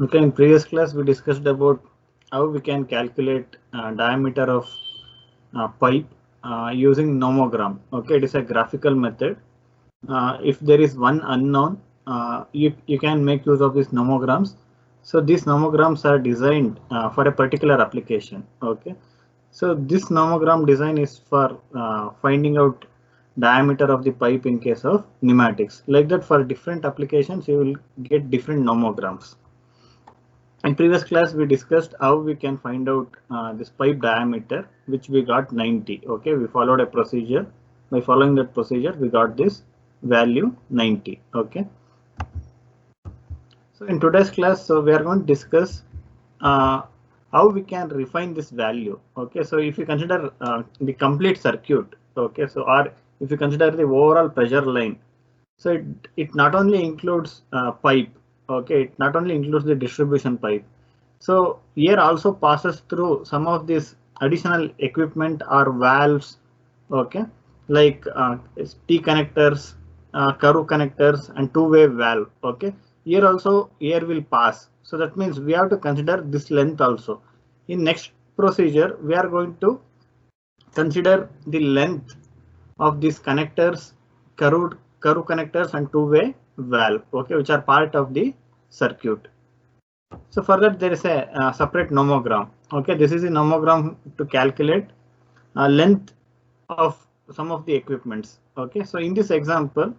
Okay, in previous class we discussed about how we can calculate diameter of pipe using nomogram. Okay, it is a graphical method. If there is one unknown, you can make use of these nomograms. So these nomograms are designed for a particular application. Okay, so this nomogram design is for finding out diameter of the pipe in case of pneumatics. Like that, for different applications you will get different nomograms. In previous class we discussed how we can find out this pipe diameter, which we got 90. Okay, we followed a procedure. By following that procedure we got this value 90. Okay, so in today's class, so we are going to discuss how we can refine this value. Okay, so if you consider the complete circuit, okay, so or if you consider the overall pressure line, so it not only includes pipe. Okay, it not only includes the distribution pipe. So here also passes through some of this additional equipment or valves. Okay, like T connectors, curve connectors, and two-way valve. Okay, here also air will pass. So that means we have to consider this length also. In next procedure, we are going to consider the length of these connectors, curve connectors, and two-way valve. Okay, which are part of the circuit. So for that there is a separate nomogram. Okay, this is a nomogram to calculate length of some of the equipments. Okay, so in this example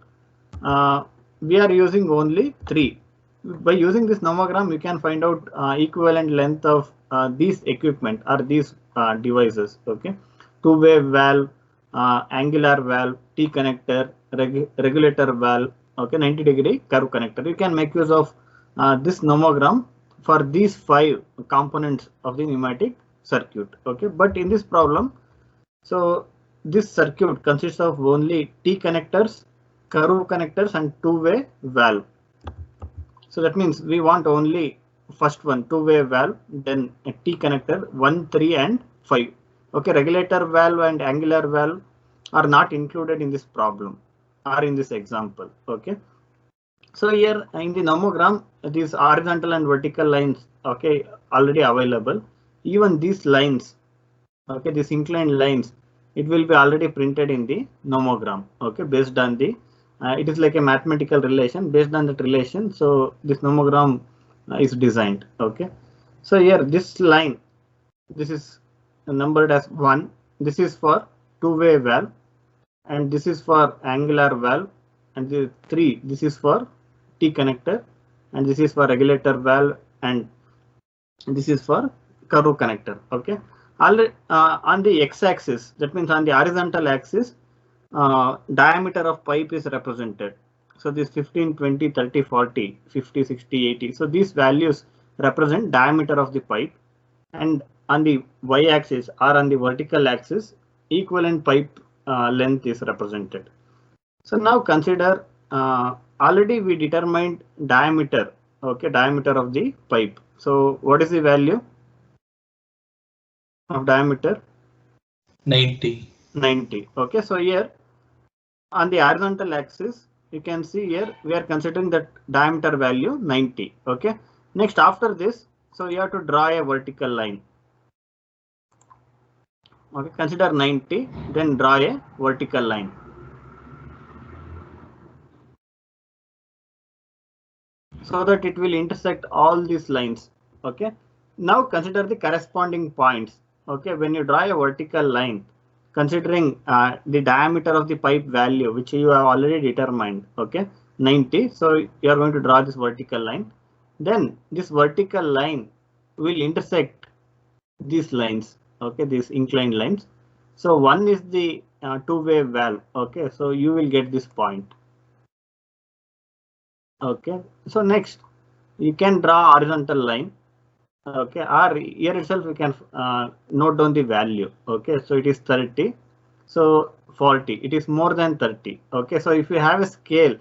we are using only 3. By using this nomogram you can find out equivalent length of these equipment or these devices. Okay, two-way valve, angular valve, T connector, regulator valve. Okay, 90-degree curve connector. You can make use of this nomogram for these 5 components of the pneumatic circuit. Okay, but in this problem, so this circuit consists of only T connectors, curve connectors, and two-way valve. So that means we want only first one, two-way valve, then a T connector 1, 3, and 5. Okay, regulator valve and angular valve are not included in this problem or in this example. Okay, so here in the nomogram, these horizontal and vertical lines, okay, already available. Even these lines, okay, these inclined lines, it will be already printed in the nomogram. Okay, based on the it is like a mathematical relation. Based on that relation, so this nomogram is designed. Okay, so here this line, this is numbered as 1. This is for two-way valve, and this is for angular valve, and the 3, this is for T connector, and this is for regulator valve, and this is for curve connector. Okay, on the x-axis, that means on the horizontal axis, diameter of pipe is represented. So this 15, 20, 30, 40, 50, 60, 80. So these values represent diameter of the pipe, and on the y-axis or on the vertical axis, equivalent pipe length is represented. So now consider already we determined diameter. Okay, diameter of the pipe. So what is the value of diameter? 90. 90. Okay, so here on the horizontal axis, you can see here we are considering that diameter value 90. Okay, next after this, so you have to draw a vertical line. Okay, consider 90, then draw a vertical line. So that it will intersect all these lines. Okay, now consider the corresponding points. Okay, when you draw a vertical line, considering the diameter of the pipe value which you have already determined, okay, 90. So you are going to draw this vertical line. Then this vertical line will intersect these lines. Okay, these inclined lines. So one is the two-way valve. Okay, so you will get this point. Okay, so next you can draw horizontal line. Okay, or here itself we can note down the value. Okay, so it is 30. So 40, it is more than 30. Okay, so if you have a scale,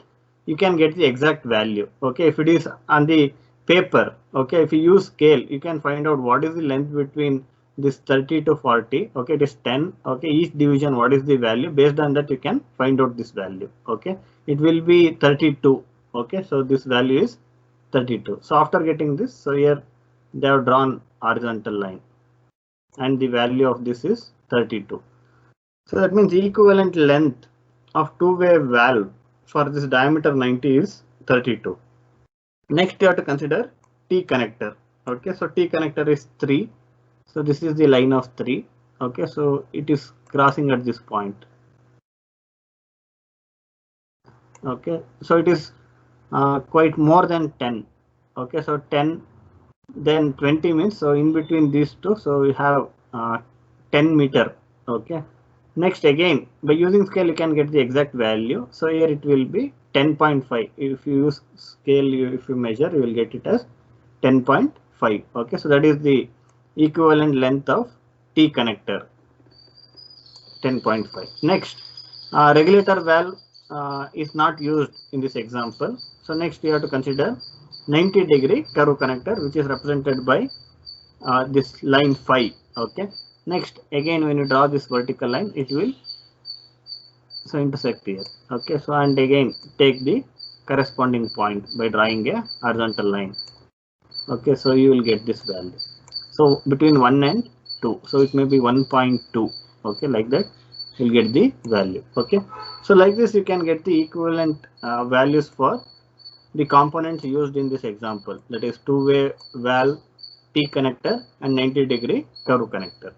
you can get the exact value. Okay, if it is on the paper, okay, if you use scale, you can find out what is the length between this 30 to 40. Okay, it is 10. Okay, each division, what is the value? Based on that, you can find out this value. Okay, it will be 32. Okay, so this value is 32. So after getting this, so here they have drawn horizontal line and the value of this is 32. So that means equivalent length of two-way valve for this diameter 90 is 32. Next you have to consider T connector. Okay, so T connector is 3. So this is the line of 3. Okay, so it is crossing at this point. Okay, so it is quite more than 10. Okay, so 10, then 20 means, so in between these two, so we have 10 meter. Okay, next again by using scale you can get the exact value. So here it will be 10.5. If you use scale, if you measure, you will get it as 10.5. Okay, so that is the equivalent length of T connector, 10.5. Next, regulator valve is not used in this example. So next you have to consider 90-degree curve connector, which is represented by this line 5. Okay, next again when you draw this vertical line, it will so intersect here. Okay, so and again take the corresponding point by drawing a horizontal line. Okay, so you will get this value. So between 1 and 2, so it may be 1.2. Okay, like that you'll get the value. Okay, so like this you can get the equivalent values for the components used in this example, that is two-way valve, T connector and 90-degree curve connector.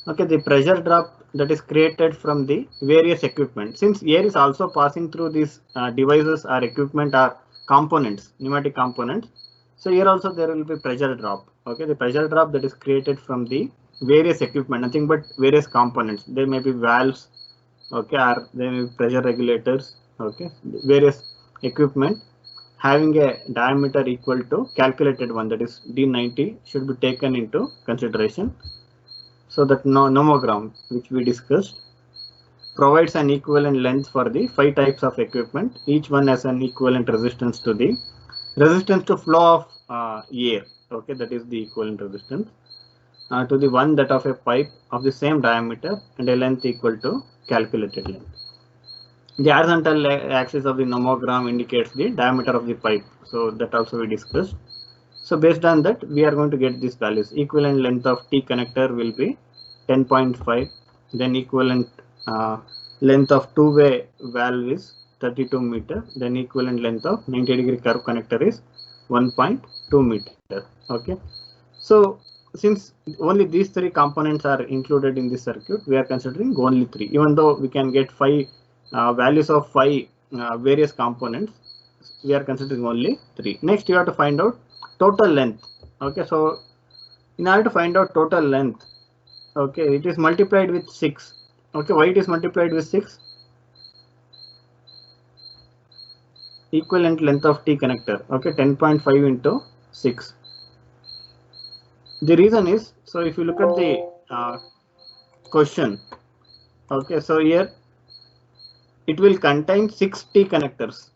Okay, the pressure drop that is created from the various equipment. Since air is also passing through these devices or equipment or components, pneumatic components, so here also there will be pressure drop. Okay, the pressure drop that is created from the various equipment, nothing but various components. There may be valves, okay, or there may be pressure regulators. Okay, various equipment having a diameter equal to calculated one, that is D90, should be taken into consideration. So that nomogram which we discussed provides an equivalent length for the 5 types of equipment. Each one has an equivalent resistance to the flow of air. Okay, that is the equivalent resistance to the one that of a pipe of the same diameter and a length equal to calculated length. The horizontal axis of the nomogram indicates the diameter of the pipe. So that also we discussed. So based on that, we are going to get these values. Equivalent length of T connector will be 10.5. Then equivalent length of two-way valve is 32 meter. Then equivalent length of 90-degree curve connector is 1.2 meter. Okay. So since only these 3 components are included in this circuit, we are considering only 3. Even though we can get 5 values of 5 various components, we are considering only 3. Next, you have to find out total length. Okay, so in order to find out total length, okay, it is multiplied with 6. Okay, why it is multiplied with 6? Equivalent length of T connector. Okay, 10.5 into 6. The reason is, so if you look at the question, okay, so here it will contain 6 T connectors.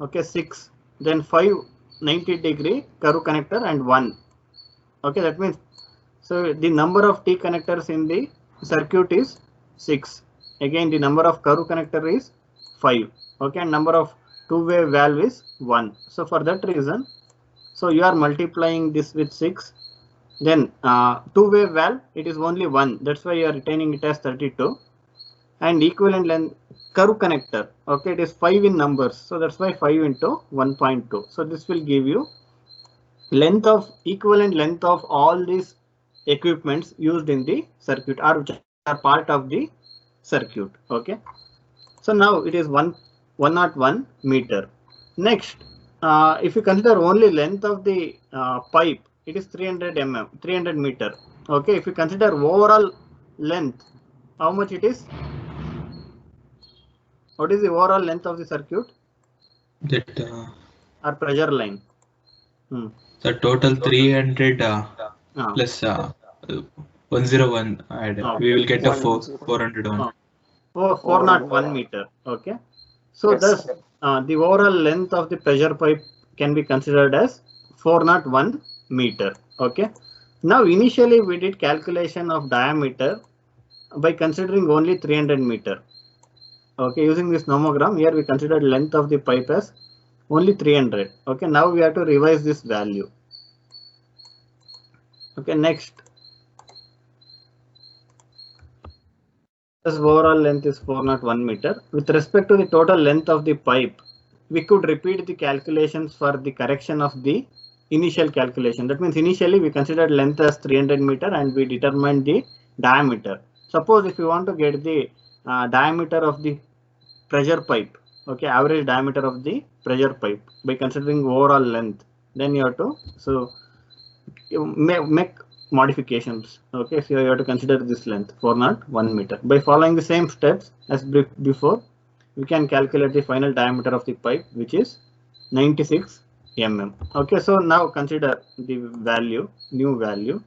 Okay, 6, then 5 90-degree curve connector and 1. Okay, that means, so the number of T connectors in the circuit is 6. Again, the number of curve connector is 5. Okay, and number of two-way valve is 1. So for that reason, so you are multiplying this with 6. Then two-way valve, it is only 1. That's why you are retaining it as 32. And equivalent length curve connector, okay, it is 5 in numbers, so that's why 5 into 1.2. So this will give you length of equivalent length of all these equipments used in the circuit or which are part of the circuit. Okay, so now it is 101 meter. Next, if you consider only length of the pipe, it is 300 mm, 300 meter. Okay, if you consider overall length, how much it is? What is the overall length of the circuit? That or pressure line? The total 300 plus 101 add. We will get a 401. 401 meter. Okay. So yes, thus the overall length of the pressure pipe can be considered as 401 meter. Okay. Now initially we did calculation of diameter by considering only 300 meter. Okay, using this nomogram here we considered length of the pipe as only 300. Okay, now we have to revise this value. Okay, next. This overall length is 401 meter. With respect to the total length of the pipe, we could repeat the calculations for the correction of the initial calculation. That means initially we considered length as 300 meter and we determined the diameter. Suppose if you want to get the diameter of the pressure pipe, okay, average diameter of the pressure pipe by considering overall length, then you have to make modifications. Okay, so you have to consider this length 401 meter. By following the same steps as before, we can calculate the final diameter of the pipe, which is 96 mm. Okay, so now consider the value, new value.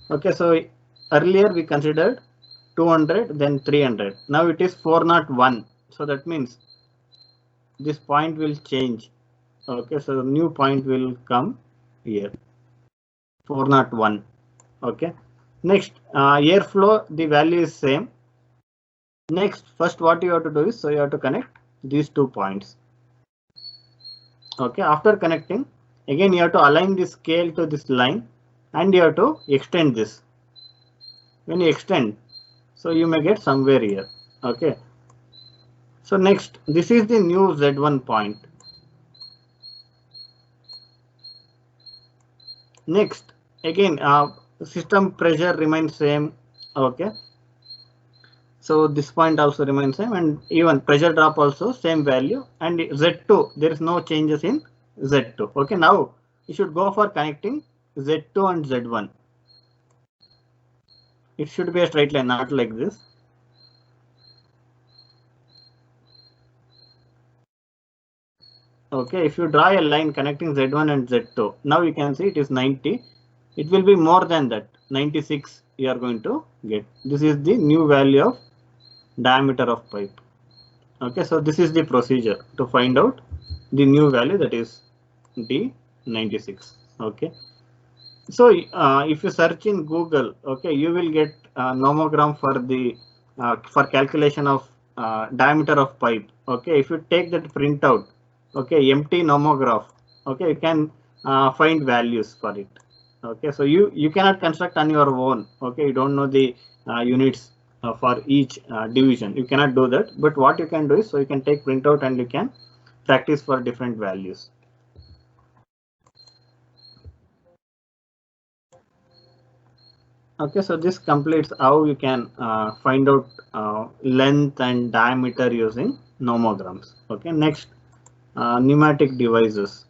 Okay, so earlier we considered 200, then 300. Now it is 401. So that means this point will change. Okay, so the new point will come here, 401. Okay, next airflow, the value is same. Next, first what you have to do is, so you have to connect these 2 points. Okay, after connecting, again you have to align the scale to this line and you have to extend this. When you extend, so you may get somewhere here. Okay, so next, this is the new Z1 point. Next, again system pressure remains same. Okay, so this point also remains same, and even pressure drop also same value, and Z2 there is no changes in Z2. Okay, now you should go for connecting Z2 and Z1. It should be a straight line, not like this. Okay, if you draw a line connecting Z1 and Z2, now you can see it is 90. It will be more than that, 96 you are going to get. This is the new value of diameter of pipe. Okay, so this is the procedure to find out the new value, that is D96. Okay, so if you search in Google, okay, you will get nomogram for the for calculation of diameter of pipe. Okay, if you take that printout, okay, empty nomograph, okay, you can find values for it. Okay, so you cannot construct on your own. Okay, you don't know the units for each division. You cannot do that, but what you can do is, so you can take printout and you can practice for different values. Okay, so this completes how you can find out length and diameter using nomograms. Okay, next, pneumatic devices.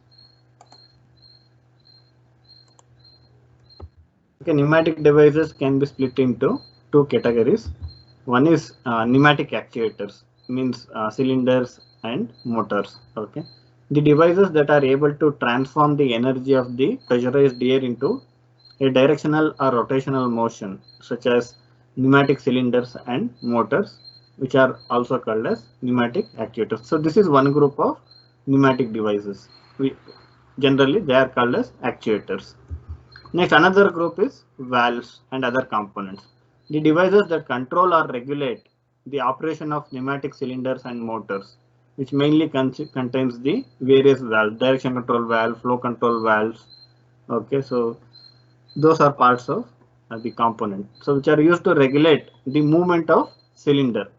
Okay, pneumatic devices can be split into 2 categories. One is pneumatic actuators, means cylinders and motors. Okay, the devices that are able to transform the energy of the pressurized air into a directional or rotational motion, such as pneumatic cylinders and motors, which are also called as pneumatic actuators. So this is one group of pneumatic devices. Generally they are called as actuators. Next, another group is valves and other components. The devices that control or regulate the operation of pneumatic cylinders and motors, which mainly contains the various valves, direction control valve, flow control valves. Okay, so those are parts of the component, so which are used to regulate the movement of cylinder.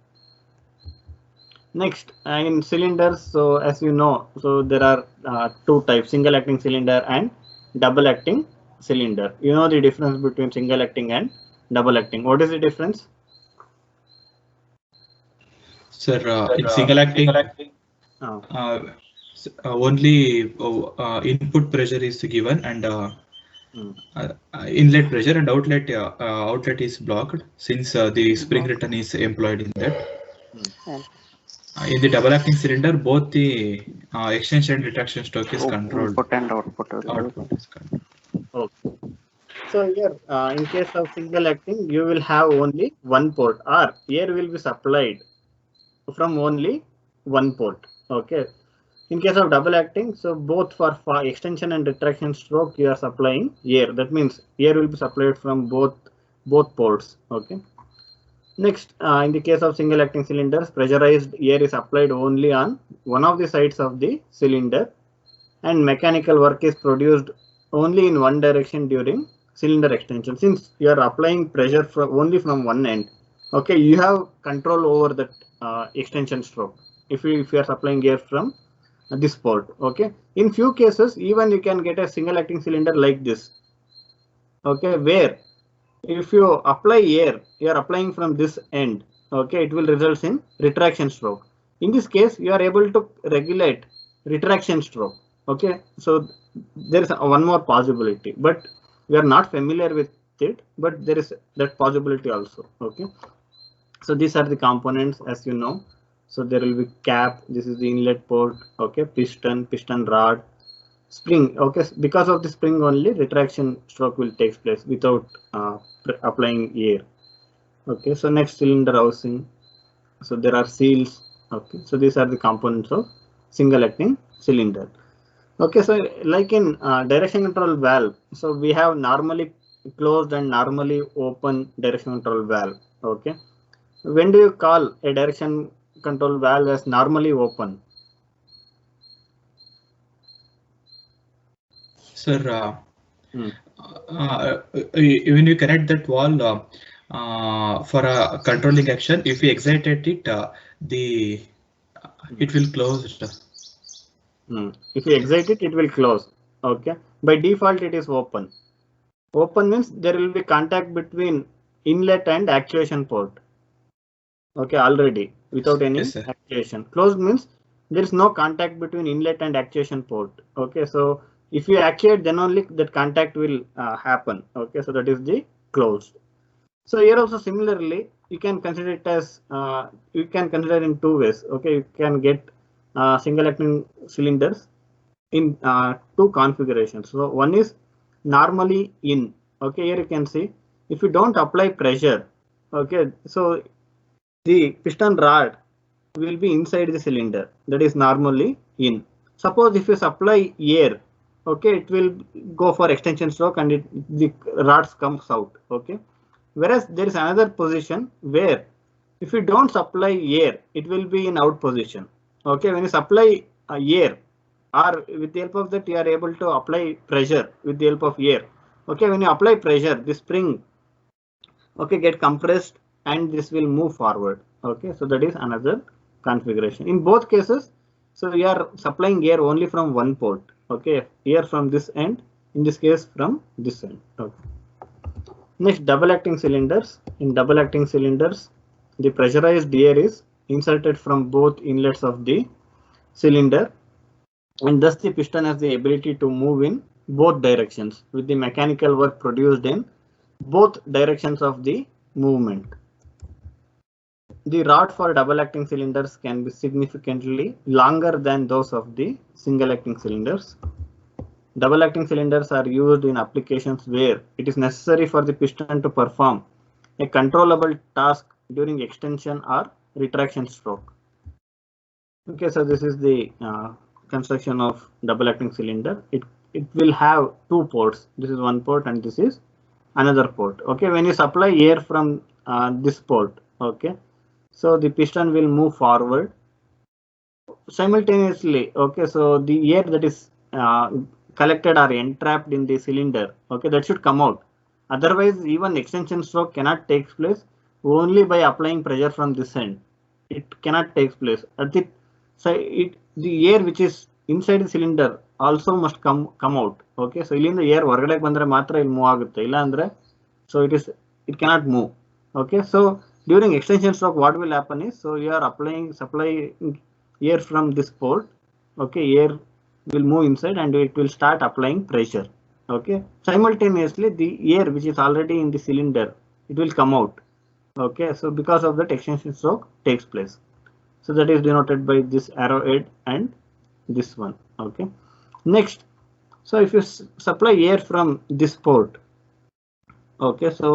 Next, in cylinders, so as you know, so there are 2 types, single acting cylinder and double acting cylinder. You know the difference between single acting and double acting. What is the difference? Sir, in single acting, only input pressure is given and inlet pressure and outlet is blocked, since the spring return is employed in that. In the double acting cylinder, both the extension and retraction stroke is controlled. Input and output is controlled. Okay. So here, in case of single acting, you will have only one port, or air will be supplied from only one port. Okay. In case of double acting, so both for extension and retraction stroke, you are supplying air. That means air will be supplied from both ports. Okay. Next, in the case of single acting cylinders, pressurized air is applied only on one of the sides of the cylinder, and mechanical work is produced only in one direction during cylinder extension. Since you are applying pressure only from one end, okay, you have control over that extension stroke. If you are supplying air from this port, okay. In few cases, even you can get a single acting cylinder like this, okay, where if you apply air, you are applying from this end, okay, it will result in retraction stroke. In this case, you are able to regulate retraction stroke, okay. So there is one more possibility, but we are not familiar with it, but there is that possibility also, okay. So these are the components, as you know. So there will be cap, this is the inlet port, okay, piston rod, spring, okay. Because of the spring only, retraction stroke will take place without applying air, okay. So next, cylinder housing. So there are seals, okay. So these are the components of single acting cylinder, okay. So like in direction control valve, so we have normally closed and normally open direction control valve, okay. When do you call a direction control valve as normally open? Sir, when you connect that valve for a controlling action, if we excited it, it will close. If you excite it, it will close, okay. By default, it is open. Open means there will be contact between inlet and actuation port, okay, already without any actuation. Closed means there is no contact between inlet and actuation port, okay. So if you actuate, then only that contact will happen, okay. So that is the closed. So here also similarly, you can consider it as you can consider in two ways, okay. You can get single acting cylinders in two configurations. So one is normally in, okay. Here you can see, if you don't apply pressure, okay, so the piston rod will be inside the cylinder, that is normally in. Suppose if you supply air, okay, it will go for extension stroke and the rods comes out, okay. Whereas there is another position where if you don't supply air, it will be in out position, okay. When you supply air, or with the help of that you are able to apply pressure with the help of air, okay. When you apply pressure, the spring, okay, get compressed and this will move forward, okay. So that is another configuration. In both cases, so we are supplying air only from one port, okay, air from this end, in this case from this end, okay. Next, double acting cylinders. In double acting cylinders, the pressurized air is inserted from both inlets of the cylinder, and thus the piston has the ability to move in both directions with the mechanical work produced in both directions of the movement. The rod for double acting cylinders can be significantly longer than those of the single acting cylinders. Double acting cylinders are used in applications where it is necessary for the piston to perform a controllable task during extension or retraction stroke. Okay, so this is the construction of double acting cylinder. It will have two ports. This is one port and this is another port, okay. When you supply air from this port, okay, so the piston will move forward simultaneously, okay. So the air that is collected or entrapped in the cylinder, okay, that should come out. Otherwise, even extension stroke cannot take place only by applying pressure from this end. It cannot take place. At the the air which is inside the cylinder also must come out, okay. So ilinda air ಹೊರಗಡೆ ಬಂದ್ರೆ ಮಾತ್ರ ಇಲ್ಲಿ move ಆಗುತ್ತೆ, ಇಲ್ಲ ಅಂದ್ರೆ so it cannot move, okay. So during extension stroke, what will happen is, so you are supplying air from this port, okay. Air will move inside and it will start applying pressure, okay. Simultaneously, the air which is already in the cylinder, it will come out, okay. So because of that, extension stroke takes place. So that is denoted by this arrowhead and this one, okay. Next, so if you supply air from this port, okay, so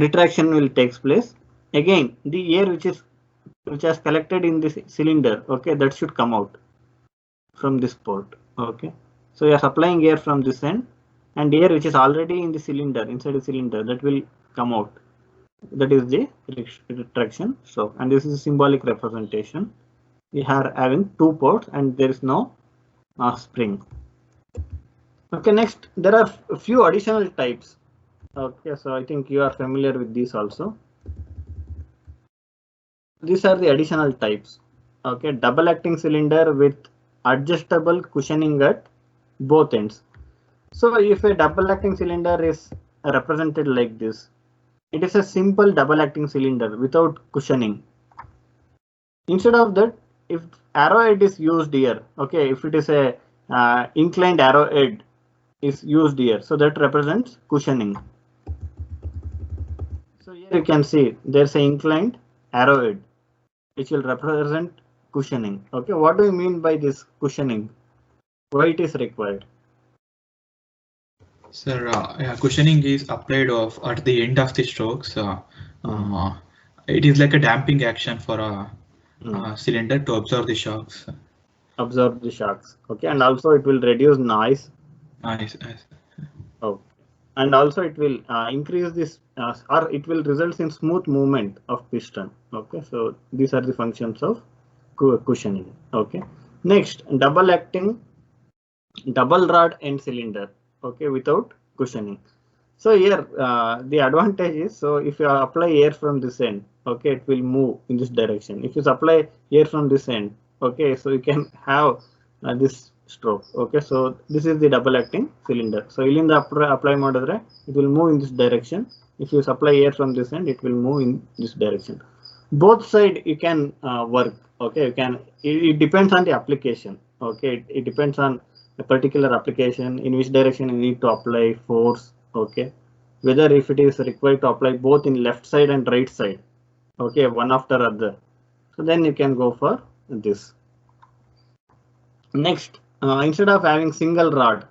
retraction will take place. Again, the air which has collected in this cylinder, okay, that should come out from this port, okay. So you are supplying air from this end, and air which is already in the cylinder, inside the cylinder, that will come out. That is the retraction stroke, and this is a symbolic representation. We are having 2 ports and there is no spring. Okay, next there are a few additional types. Okay, so I think you are familiar with these also. These are the additional types. Okay, double acting cylinder with adjustable cushioning at both ends. So if a double acting cylinder is represented like this, it is a simple double acting cylinder without cushioning. Instead of that, if arrowhead is used here, okay, if it is a inclined arrowhead is used here, so that represents cushioning. So here you can see there's an inclined arrowhead which will represent cushioning. Okay, what do you mean by this cushioning? Why it is required? Sir, cushioning is applied at the end of the strokes. It is like a damping action for a cylinder to absorb the shocks. Absorb the shocks. Okay, and also it will reduce noise. Nice. Okay. And also it will increase this or it will result in smooth movement of piston. Okay, so these are the functions of cushioning. Okay, next, double acting double rod end cylinder. Okay, without cushioning. So here the advantage is, so if you apply air from this end, okay, it will move in this direction. If you supply air from this end, okay, so you can have this stroke. Okay, so this is the double acting cylinder. So in the apply model, it will move in this direction. If you supply air from this end, it will move in this direction. Both side you can work. Okay, you can. It depends on the application. Okay, it depends on a particular application in which direction you need to apply force. Okay, whether if it is required to apply both in left side and right side. Okay, one after other. So then you can go for this. Next, instead of having single rod,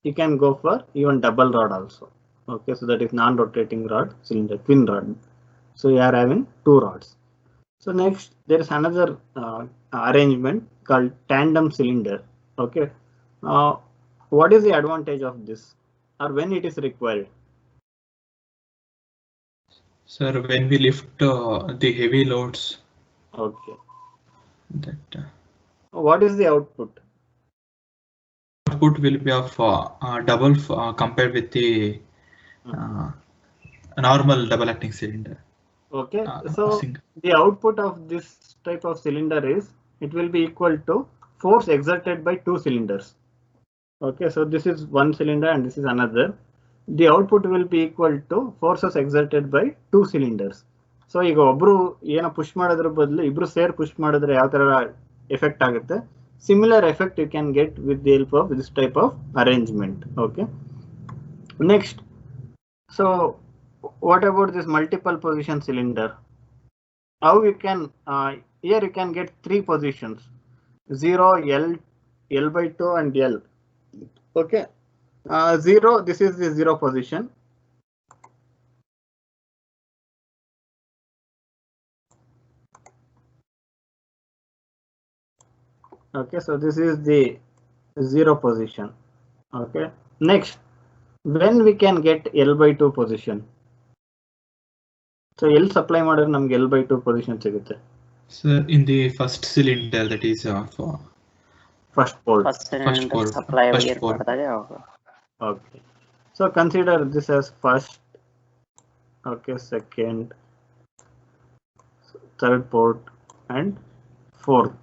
you can go for even double rod also. Okay, so that is non-rotating rod cylinder, twin rod. So you are having 2 rods. So next, there is another arrangement called tandem cylinder. Okay, what is the advantage of this, or when it is required? Sir, when we lift the heavy loads. Okay. That. What is the output? Output will be of double compared with the normal double acting cylinder. Okay, so the output of this type of cylinder is, it will be equal to force exerted by 2 cylinders. Okay, so this is one cylinder and this is another. The output will be equal to forces exerted by 2 cylinders. So ಈಗ ಒಬ್ರು ಏನೋ push ಮಾಡೋದ್ರ ಬದಲು ಇಬ್ರು ಸೇರ್ push ಮಾಡಿದ್ರೆ ಯಾವ ತರ effect ಆಗುತ್ತೆ, similar effect you can get with the help of this type of arrangement. Okay, next, so what about this multiple position cylinder? How you can here you can get 3 positions, 0, L by 2 and L. Okay, 0, this is the 0 position. Okay, so this is the 0 position. Okay, next, when we can get L by 2 position? So L supply ಮಾಡಿದ್ರೆ ನಮಗೆ L by 2 position ಸಿಗುತ್ತೆ. Sir, in the first cylinder, that is for first pole. First pole. Supply first pole. Okay, so consider this as first, okay, second, third port and fourth.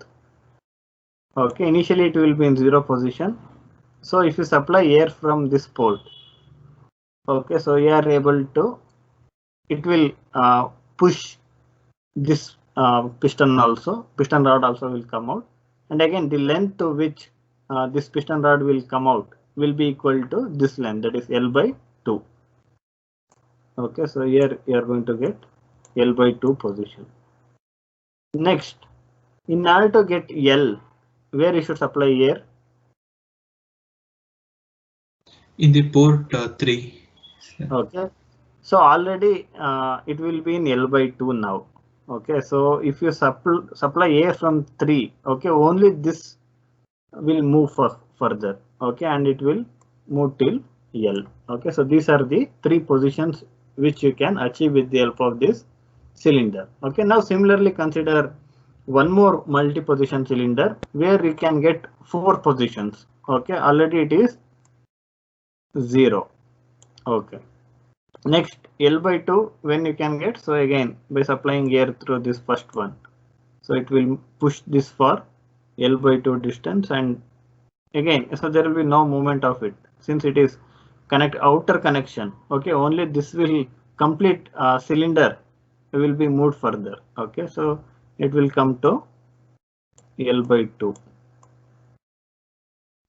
Okay, initially it will be in 0 position. So if you supply air from this port, okay, so you are able to, it will push this piston rod also will come out, and again the length to which this piston rod will come out will be equal to this length, that is L by 2. Okay, so here you are going to get L by 2 position. Next, in order to get L, where you should supply air? In the port 3. Okay, so already it will be in L by 2 now. Okay, so if you supply air from 3, okay, only this will move further. Okay, and it will move till L. Okay, so these are the 3 positions which you can achieve with the help of this cylinder. Okay, now similarly consider one more multi-position cylinder where you can get 4 positions. Okay, already it is 0. Okay, next L/2 when you can get, so again by supplying air through this first one, so it will push this for L/2 distance, and again so there will be no movement of it since it is outer connection. Okay, only this will complete cylinder will be moved further. Okay, so it will come to L/2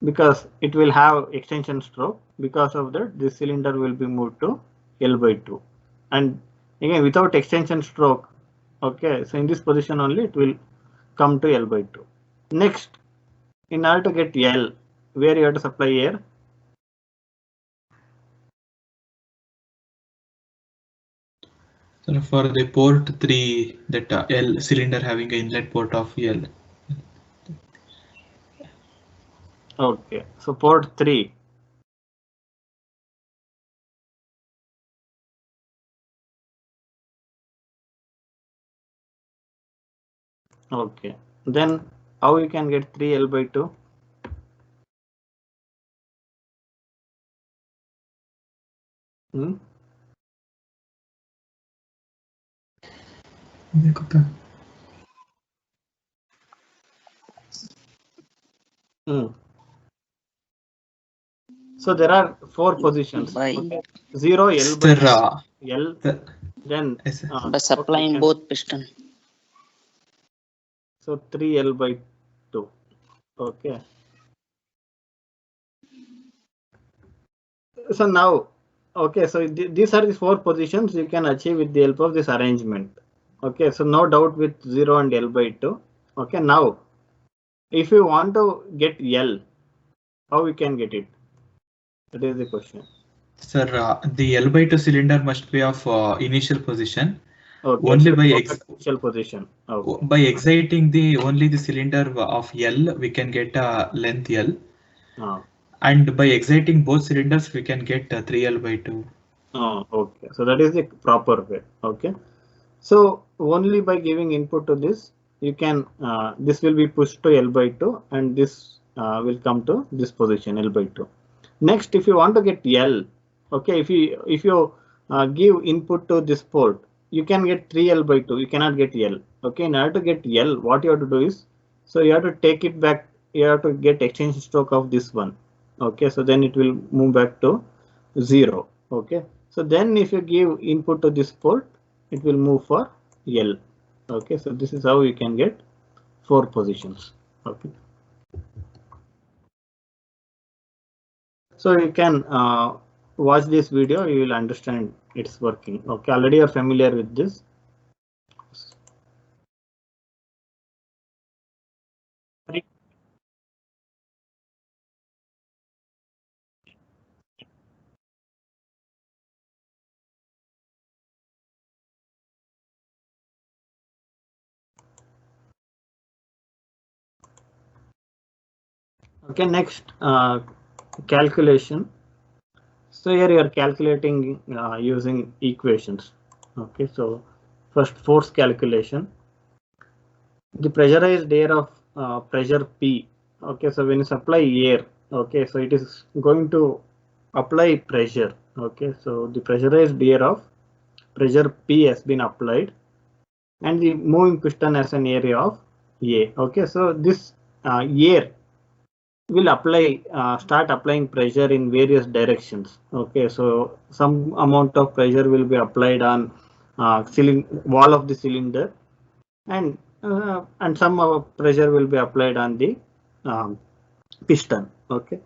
because it will have extension stroke. Because of that, this cylinder will be moved to L/2, and again without extension stroke. Okay, so in this position only it will come to L/2. Next, in order to get L, where you have to supply air? So for the port 3, that L cylinder having an inlet port of L. Okay, so port 3. Okay, then how you can get 3 L/2? Hmm? So there are 4 positions. Okay. 0 L/L, then by supplying both piston. So 3 L/2. Okay. So now, okay, so these are the 4 positions you can achieve with the help of this arrangement. Okay, so no doubt with 0 and L/2. Okay, now if you want to get L, how we can get it? That is the question. Sir, the L/2 cylinder must be of initial position. Okay, only so by initial position. Okay. By exciting only the cylinder of L, we can get length L. And by exciting both cylinders, we can get 3 L/2. Oh, okay. So that is the proper way. Okay. So only by giving input to this, you can this will be pushed to L/2, and this will come to this position L/2. Next, if you want to get L, okay, if you give input to this port, you can get 3 L/2. You cannot get L. Okay, in order to get L, what you have to do is, so you have to take it back. You have to get extension stroke of this one. Okay, so then it will move back to 0. Okay, so then if you give input to this port, it will move for L. Okay, so this is how you can get 4 positions. Okay, so you can watch this video, you will understand it's working. Okay, already you are familiar with this. Okay, next calculation. So here you are calculating using equations. Okay, so first force calculation. The pressurized air of pressure P. Okay, so when you supply air, okay, so it is going to apply pressure. Okay, so the pressurized air of pressure P has been applied, and the moving piston has an area of A. Okay, so this air will start applying pressure in various directions. Okay, so some amount of pressure will be applied on wall of the cylinder, and some pressure will be applied on the piston. Okay,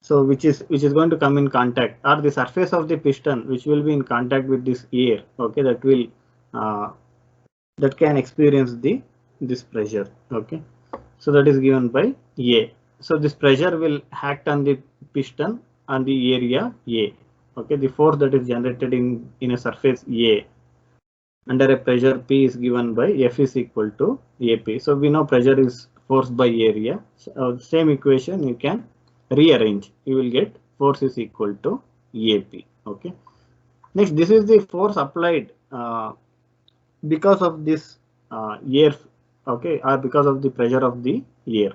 so which is going to come in contact, or the surface of the piston which will be in contact with this air. Okay, that will that can experience this pressure. Okay, so that is given by A. So this pressure will act on the piston on the area A. Okay, the force that is generated in a surface A under a pressure P is given by F is equal to AP. So we know pressure is force by area. So same equation you can rearrange. You will get force is equal to AP. Okay. Next, this is the force applied because of this air, okay, or because of the pressure of the air.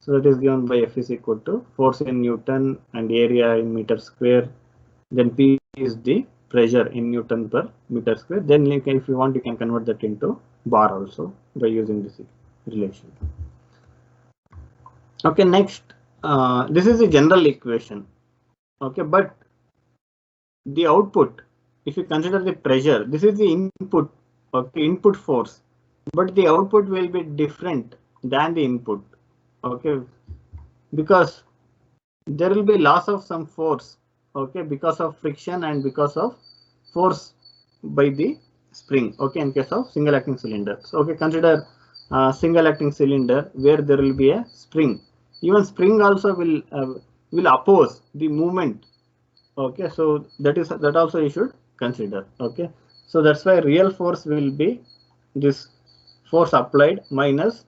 So that is given by F is equal to force in Newton and area in meter square. Then P is the pressure in Newton per meter square. Then you can, if you want, you can convert that into bar also by using this relation. Okay, next, this is the general equation. Okay, but the output, if you consider the pressure, this is the input, okay, input force, but the output will be different than the input, okay, because there will be loss of some force, okay, because of friction and because of force by the spring, okay, in case of single acting cylinder. So, okay, consider single acting cylinder where there will be a spring. Even spring also will oppose the movement. Okay, so that also you should consider. Okay, so that's why real force will be this force applied minus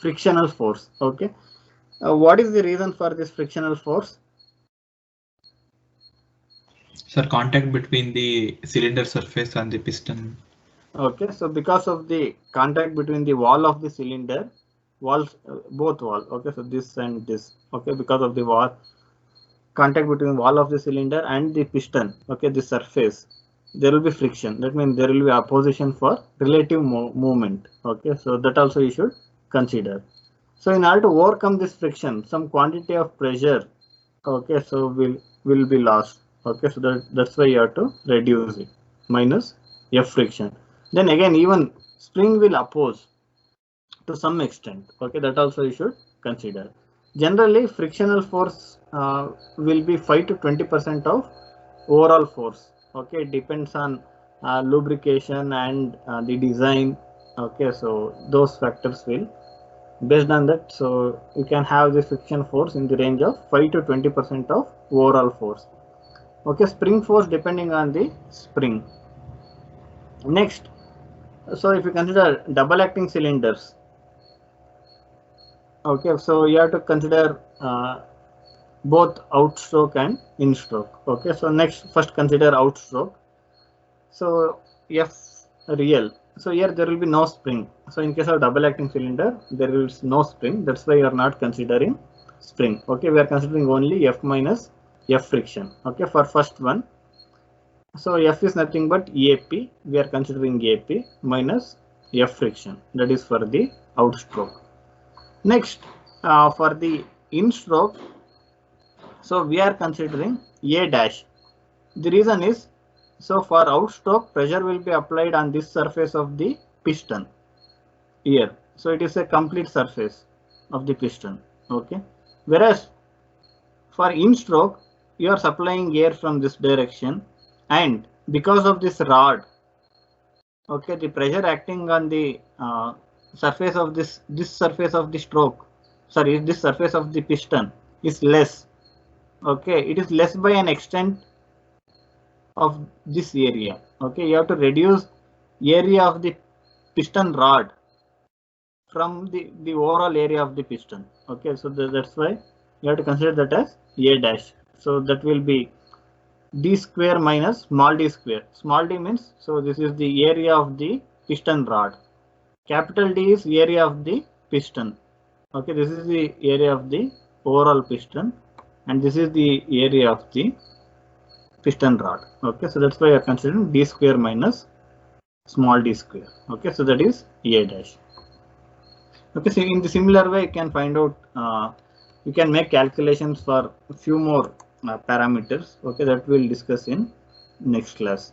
frictional force. Okay, what is the reason for this frictional force? Sir, contact between the cylinder surface and the piston. Okay, so because of the contact between the wall of the cylinder, walls, both wall. Okay, so this and this. Okay, because of the wall contact between wall of the cylinder and the piston. Okay, the surface, there will be friction. That means there will be opposition for relative movement. Okay, so that also you should consider. So in order to overcome this friction, some quantity of pressure, okay, so will be lost. Okay, so that's why you have to reduce it minus F friction. Then again, even spring will oppose to some extent. Okay, that also you should consider. Generally, frictional force will be 5 to 20% of overall force. Okay, it depends on lubrication and the design. Okay, so those factors will based on that. So you can have the friction force in the range of 5 to 20% of overall force. Okay, spring force depending on the spring. Next, so if you consider double acting cylinders, okay, so you have to consider both outstroke and instroke. Okay, so next, first consider outstroke. So F real. So here there will be no spring. So in case of double acting cylinder, there is no spring. That's why you are not considering spring. Okay, we are considering only F minus F friction. Okay, for first one. So F is nothing but AP. We are considering AP minus F friction. That is for the outstroke. Next, for the instroke, so we are considering A dash. The reason is, so for outstroke, pressure will be applied on this surface of the piston here. So it is a complete surface of the piston. Okay, whereas for instroke, you are supplying air from this direction, and because of this rod, okay, the pressure acting on the surface of this surface of the stroke, sorry, this surface of the piston is less. Okay, it is less by an extent of this area. Okay, you have to reduce area of the piston rod from the overall area of the piston. Okay, so that's why you have to consider that as A dash. So that will be d square minus small d square. Small d means, so this is the area of the piston rod. Capital D is area of the piston. Okay, this is the area of the overall piston, and this is the area of the piston rod. Okay, so that's why you are considering d square minus small d square. Okay, so that is A dash. Okay, so in the similar way, you can find out, you can make calculations for a few more parameters. Okay, that we'll discuss in next class.